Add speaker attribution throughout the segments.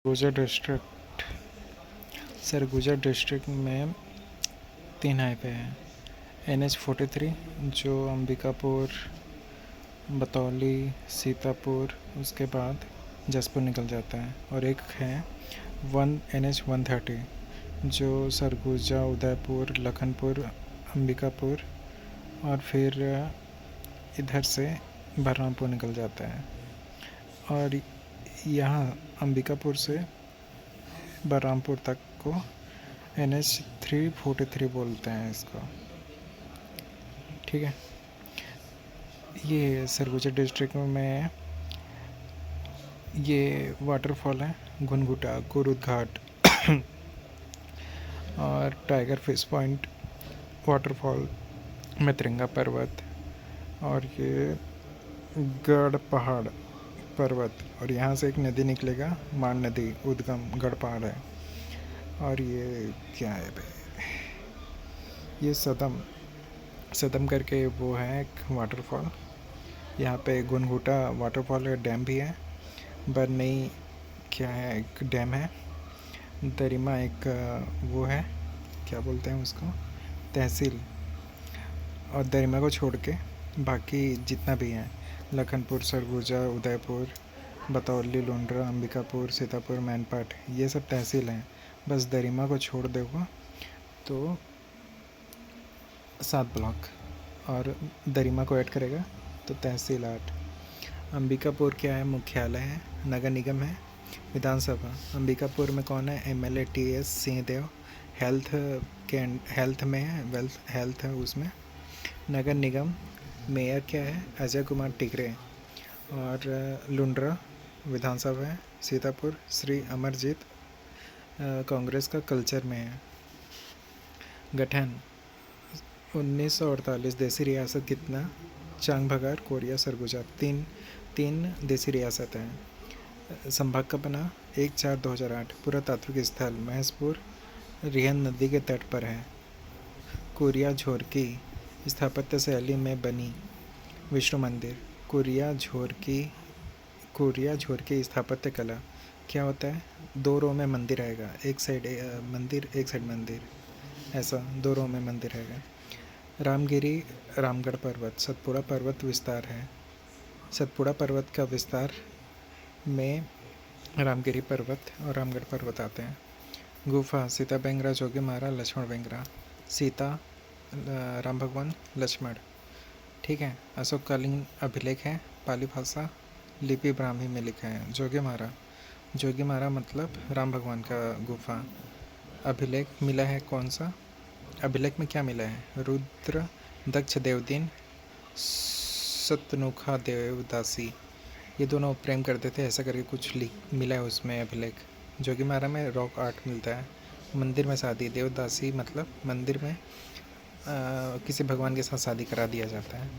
Speaker 1: District Surguja district में 3 highway हैं। NH43 जो अंबिकापुर, बतौली, सीतापुर, उसके बाद जसपुर निकल जाता है, और एक है NH130 जो सरगुजा, उदयपुर, लखनपुर, अंबिकापुर और फिर इधर से बलरामपुर निकल जाता है। और यहाँ अंबिकापुर से बलरामपुर तक को NH343 बोलते हैं इसको। ठीक है, ये सरगुजा डिस्ट्रिक्ट में ये वाटरफॉल है घुनघुटा, कुरुद घाट और टाइगर फिश पॉइंट वाटरफॉल, मैत्रिंगा पर्वत, और ये गढ़ पहाड़ पर्वत, और यहाँ से एक नदी निकलेगा, मान नदी, उद्गम गढ़ पहाड़ है। और ये क्या है भाई, ये सदम करके वो है एक वाटरफॉल। यहाँ पे घुनघुटा वाटरफॉल डैम भी है। बरनई क्या है, एक डैम है। दरिमा एक वो है, क्या बोलते हैं उसको, तहसील। और दरिमा को छोड़ के बाकी जितना भी है, लखनपुर, सरगुजा, उदयपुर, बतौली, लुंड्रा, अंबिकापुर, सीतापुर, मैनपाट, ये सब तहसील हैं। बस दरिमा को छोड़ देगा तो 7 ब्लॉक, और दरिमा को ऐड करेगा तो तहसील 8। अंबिकापुर क्या है, मुख्यालय है, नगर निगम है, विधानसभा। अंबिकापुर में कौन है, MLA TS सिंहदेव, हेल्थ में है, हेल्थ है उसमें। नगर निगम मेयर क्या है, अजय कुमार टिकरे। और लुंड्रा विधानसभा है। सीतापुर श्री अमरजीत कांग्रेस का कल्चर में है। गठन 1948, देसी रियासत कितना, चांग भगार, कोरिया, सरगुजा, तीन देसी रियासत हैं। संभाग का बना 1/4/2008। पुरातात्विक स्थल महसपुर, रिहन नदी के तट पर है। कोरिया झोरकी स्थापत्य शैली में बनी विष्णु मंदिर। कोरिया झोरकी स्थापत्य कला क्या होता है, 2 रो में मंदिर रहेगा, एक साइड मंदिर, एक साइड मंदिर, ऐसा 2 रो में मंदिर रहेगा। रामगिरी रामगढ़ पर्वत, सतपुड़ा पर्वत विस्तार है। सतपुड़ा पर्वत का विस्तार में रामगिरी पर्वत और रामगढ़ पर्वत आते हैं। गुफा सीता बेंगरा, जोगी मारा, लक्ष्मण बेंगरा। सीता राम भगवान, लक्ष्मण। ठीक है, अशोककालीन अभिलेख है, पाली भाषा, लिपि ब्राह्मी में लिखा है। जोगी मारा मतलब राम भगवान का गुफा। अभिलेख मिला है कौन सा, अभिलेख में क्या मिला है, रुद्र, दक्ष देवदीन, सतनुखा देवदासी, ये दोनों प्रेम करते थे, ऐसा करके कुछ मिला है उसमें अभिलेख। जोगीमारा में रॉक आर्ट मिलता है। मंदिर में शादी, देवदासी मतलब मंदिर में किसी भगवान के साथ शादी करा दिया जाता है।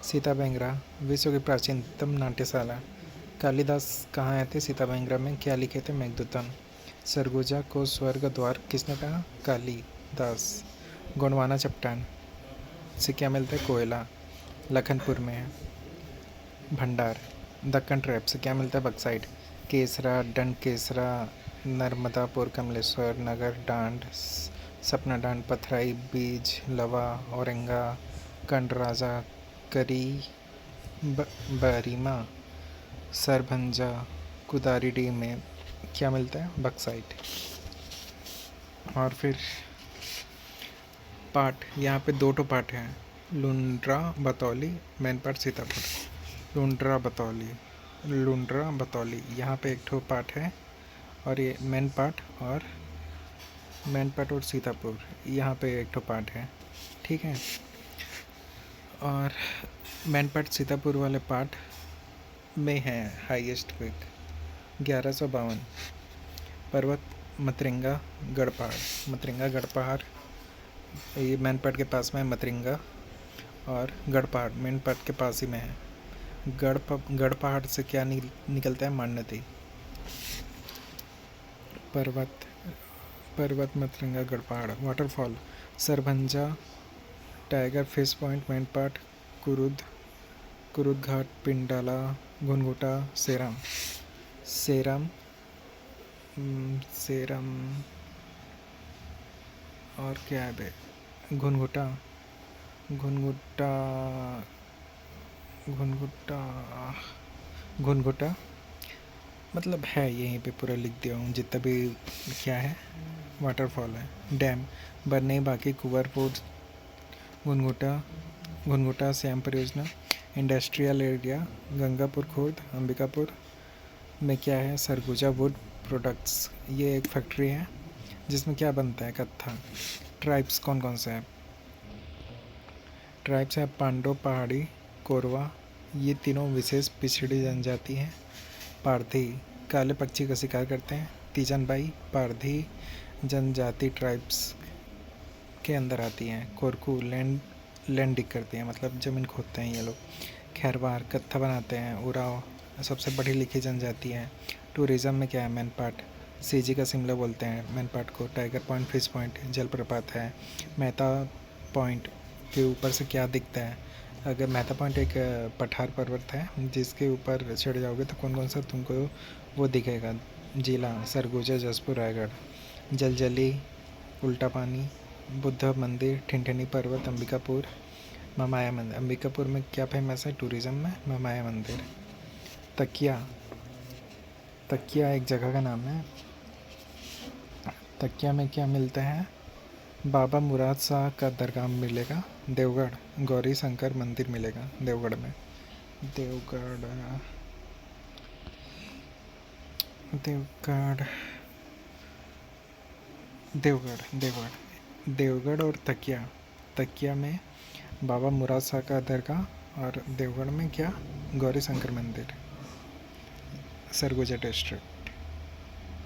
Speaker 1: सीता बेंगरा विश्व की प्राचीनतम नाट्यशाला। कालिदास कहाँ आए थे, सीता बेंगरा में। क्या लिखे थे, मेघदूतम। सरगुजा को स्वर्ग द्वार किसने कहा, कालिदास। गोंडवाना चट्टान से क्या मिलता है, कोयला, लखनपुर में है। भंडार दक्कन ट्रैप से क्या मिलता है, बक्साइड। केसरा, दंड केसरा, नर्मदापुर, कमलेश्वर नगर, डांड, सपना डांड, पथराई, बीज, लवा, औरंगा, कंडराजा, करी, बरीमा, सरभंजा, कुदारीडी में क्या मिलता है, बक्साइट। और फिर पाठ, यहाँ पे 2 पाठ हैं, लुंड्रा बतौली, मेन पाठ सीतापुर। लुंड्रा बतौली यहाँ पे एक पाठ है, और ये मेन पाठ और सीतापुर यहाँ पे एक पाठ है। ठीक है, और मेन पाठ सीतापुर वाले पाठ में है हाईएस्ट पीक 1152। पर्वत मत्रिंगा गढ़ पहाड़, ये मेन पाठ के पास में है मत्रिंगा, और गढ़ पहाड़ मेन पाठ के पास ही में है। गढ़ पहाड़ से क्या निकलता है, मान नदी। पर्वत मत्रिंगा गढ़ पहाड़। Waterfall Sarbhanja, tiger fish point, main part, Kurud Ghat, Pindala, Ghunghuta, Seram Seram, और क्या है बे, घुनघुटा, घुनघुटा, घुनघुटा, घुनघुटा, मतलब है यहीं पे पूरा लिख दिया हूँ जितना भी क्या है वाटरफॉल है। डैम बरनई, बाकी कुंवरपुर, घुनघुटा, घुनघुटा श्याम परियोजना, इंडस्ट्रियल एरिया गंगापुर खुर्द, अंबिकापुर में क्या है, सरगुजा वुड प्रोडक्ट्स, ये एक फैक्ट्री है जिसमें क्या बनता है, कत्था। ट्राइब्स कौन कौन से हैं, ट्राइब्स है पांडो, पहाड़ी, कोरवा, ये तीनों विशेष पिछड़ी जनजाति हैं। पारधी, काले पक्षी का शिकार करते हैं। तीजनबाई, पारधी जनजाति ट्राइब्स के अंदर आती हैं। कोरकू, लैंड डिग करती हैं, मतलब ज़मीन खोदते हैं ये लोग। खैरवार, कत्था बनाते हैं। उराव सबसे पढ़ी लिखी जनजाति है। टूरिज़्म में क्या है, मैनपाट, सीजी का शिमला बोलते हैं मैनपाट को। टाइगर पॉइंट, फिश पॉइंट, जलप्रपात है। मेहता पॉइंट के ऊपर से क्या दिखता है, अगर मेहता पॉइंट एक पठार पर्वत है जिसके ऊपर चढ़ जाओगे तो कौन कौन सा तुमको वो दिखेगा, जिला सरगुजा, जसपुर, रायगढ़। जलजली, उल्टा पानी, बुद्ध मंदिर, ठिनठिनी पर्वत, अंबिकापुर, ममाया मंदिर। अंबिकापुर में क्या फेमस है टूरिज़्म में, ममाया मंदिर। तकिया, तकिया एक जगह का नाम है। तकिया में क्या मिलता है, बाबा मुराद शाह का दरगाह मिलेगा। देवगढ़, गौरी शंकर मंदिर मिलेगा देवगढ़ में। देवगढ़, देवगढ़, देवगढ़, देवगढ़, देवगढ़ और तकिया। तकिया में बाबा मुराद शाह का दरगाह और देवगढ़ में क्या, गौरी शंकर मंदिर, सरगुजा डिस्ट्रिक्ट।